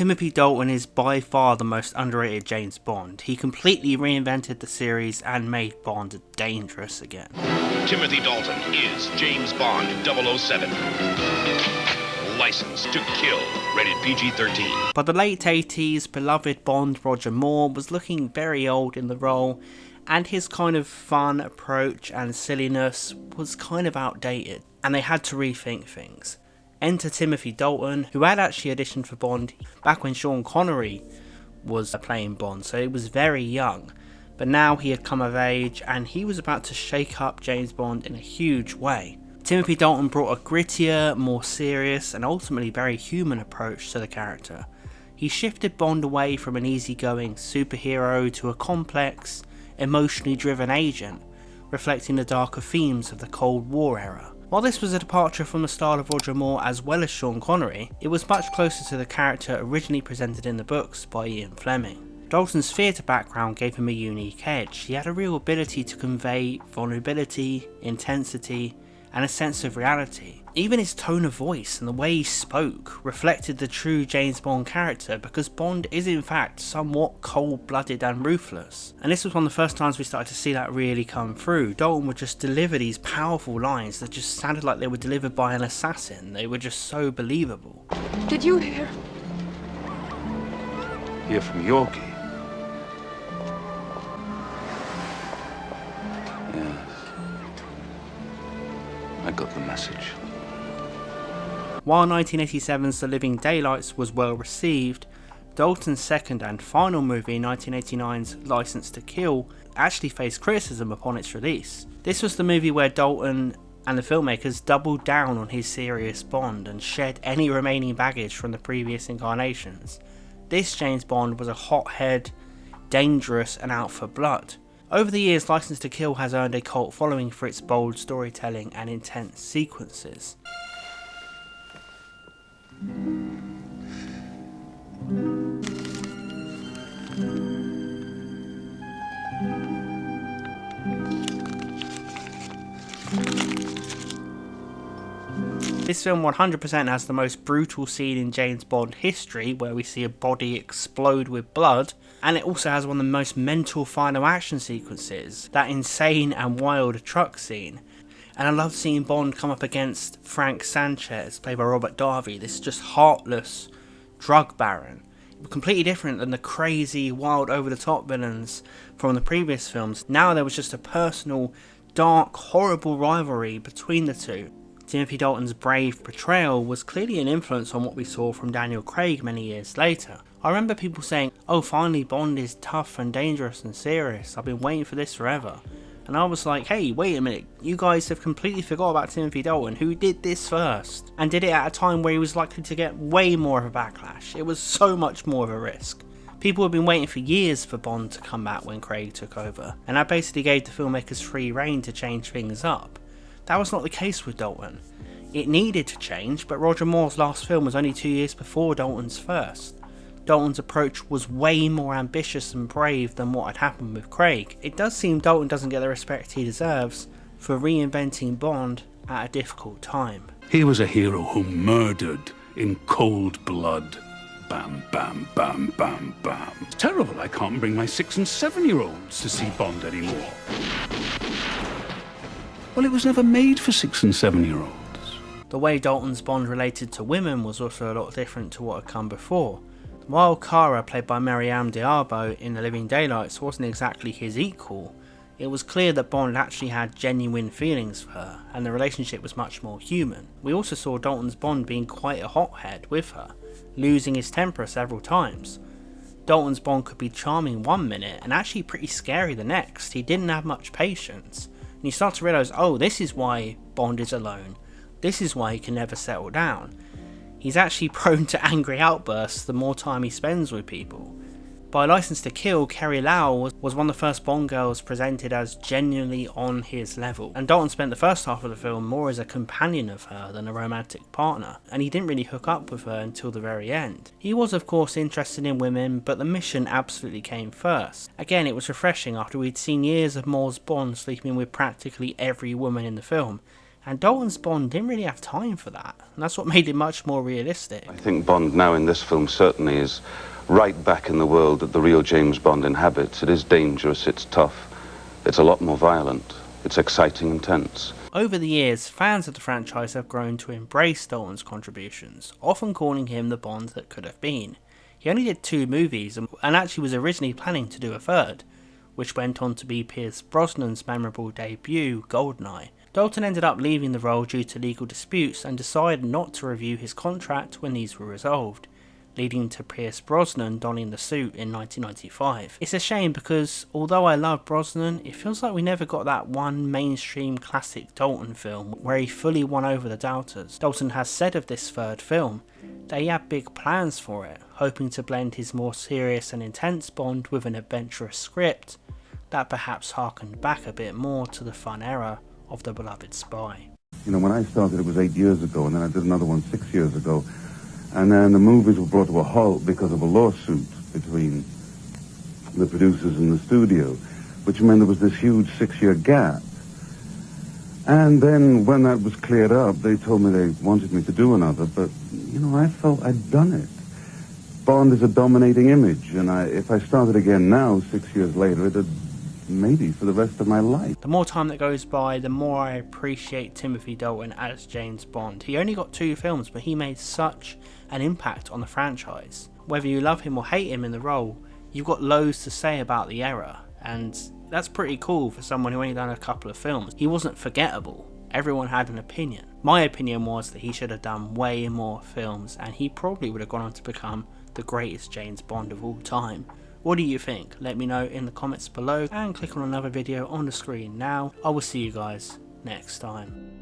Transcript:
Timothy Dalton is by far the most underrated James Bond. He completely reinvented the series and made Bond dangerous again. Timothy Dalton is James Bond 007. License to Kill, rated PG-13. By the late 80s, beloved Bond Roger Moore was looking very old in the role, and his kind of fun approach and silliness was kind of outdated, and they had to rethink things. Enter Timothy Dalton, who had actually auditioned for Bond back when Sean Connery was playing Bond, so he was very young. But now he had come of age and he was about to shake up James Bond in a huge way. Timothy Dalton brought a grittier, more serious and ultimately very human approach to the character. He shifted Bond away from an easygoing superhero to a complex, emotionally driven agent, reflecting the darker themes of the Cold War era. While this was a departure from the style of Roger Moore as well as Sean Connery, it was much closer to the character originally presented in the books by Ian Fleming. Dalton's theatre background gave him a unique edge. He had a real ability to convey vulnerability, intensity, and a sense of reality. Even his tone of voice and the way he spoke reflected the true James Bond character, because Bond is in fact somewhat cold-blooded and ruthless. And this was one of the first times we started to see that really come through. Dalton would just deliver these powerful lines that just sounded like they were delivered by an assassin. They were just so believable. Did you hear? Hear from Yorkie? Yes. I got the message. While 1987's The Living Daylights was well received, Dalton's second and final movie, 1989's License to Kill, actually faced criticism upon its release. This was the movie where Dalton and the filmmakers doubled down on his serious Bond and shed any remaining baggage from the previous incarnations. This James Bond was a hothead, dangerous and out for blood. Over the years, License to Kill has earned a cult following for its bold storytelling and intense sequences. This film 100% has the most brutal scene in James Bond history, where we see a body explode with blood, and it also has one of the most mental final action sequences, that insane and wild truck scene. And I love seeing Bond come up against Frank Sanchez, played by Robert Davi, this just heartless drug baron. Completely different than the crazy, wild, over-the-top villains from the previous films. Now there was just a personal, dark, horrible rivalry between the two. Timothy Dalton's brave portrayal was clearly an influence on what we saw from Daniel Craig many years later. I remember people saying, "Oh, finally Bond is tough and dangerous and serious, I've been waiting for this forever." And I was like, hey, wait a minute, you guys have completely forgot about Timothy Dalton, who did this first, and did it at a time where he was likely to get way more of a backlash. It was so much more of a risk. People have been waiting for years for Bond to come back when Craig took over, and that basically gave the filmmakers free rein to change things up. That was not the case with Dalton. It needed to change, but Roger Moore's last film was only 2 years before Dalton's first. Dalton's approach was way more ambitious and brave than what had happened with Craig. It does seem Dalton doesn't get the respect he deserves for reinventing Bond at a difficult time. He was a hero who murdered in cold blood. Bam, bam, bam, bam, bam. It's terrible I can't bring my 6 and 7-year-olds to see Bond anymore. Well, it was never made for 6 and 7-year-olds. The way Dalton's Bond related to women was also a lot different to what had come before. While Cara, played by Mariam Diabo in The Living Daylights, wasn't exactly his equal, it was clear that Bond actually had genuine feelings for her, and the relationship was much more human. We also saw Dalton's Bond being quite a hothead with her, losing his temper several times. Dalton's Bond could be charming one minute and actually pretty scary the next. He didn't have much patience, and you start to realise, oh, this is why Bond is alone. This is why he can never settle down. He's actually prone to angry outbursts the more time he spends with people. By License to Kill, Carrie Lau was one of the first Bond girls presented as genuinely on his level, and Dalton spent the first half of the film more as a companion of her than a romantic partner, and he didn't really hook up with her until the very end. He was of course interested in women, but the mission absolutely came first. Again, it was refreshing after we'd seen years of Moore's Bond sleeping with practically every woman in the film, And Dalton's Bond didn't really have time for that, and that's what made it much more realistic. I think Bond now in this film certainly is right back in the world that the real James Bond inhabits. It is dangerous, it's tough, it's a lot more violent, it's exciting and tense. Over the years, fans of the franchise have grown to embrace Dalton's contributions, often calling him the Bond that could have been. He only did 2 movies and actually was originally planning to do a third, which went on to be Pierce Brosnan's memorable debut, GoldenEye. Dalton ended up leaving the role due to legal disputes and decided not to review his contract when these were resolved, leading to Pierce Brosnan donning the suit in 1995. It's a shame because although I love Brosnan, it feels like we never got that one mainstream classic Dalton film where he fully won over the doubters. Dalton has said of this third film that he had big plans for it, hoping to blend his more serious and intense Bond with an adventurous script that perhaps harkened back a bit more to the fun era of The Beloved Spy. You know, when I started it was 8 years ago, and then I did another one 6 years ago. And then the movies were brought to a halt because of a lawsuit between the producers and the studio, which meant there was this huge 6-year gap. And then when that was cleared up, they told me they wanted me to do another, but, you know, I felt I'd done it. Bond is a dominating image, and if I started again now, 6 years later, it'd maybe for the rest of my life. The more time that goes by, the more I appreciate Timothy Dalton as James Bond. He only got 2 films, but he made such an impact on the franchise. Whether you love him or hate him in the role, you've got loads to say about the era, and that's pretty cool for someone who only done a couple of films. He wasn't forgettable. Everyone had an opinion. My opinion was that he should have done way more films, and he probably would have gone on to become the greatest James Bond of all time. What do you think? Let me know in the comments below and click on another video on the screen now. I will see you guys next time.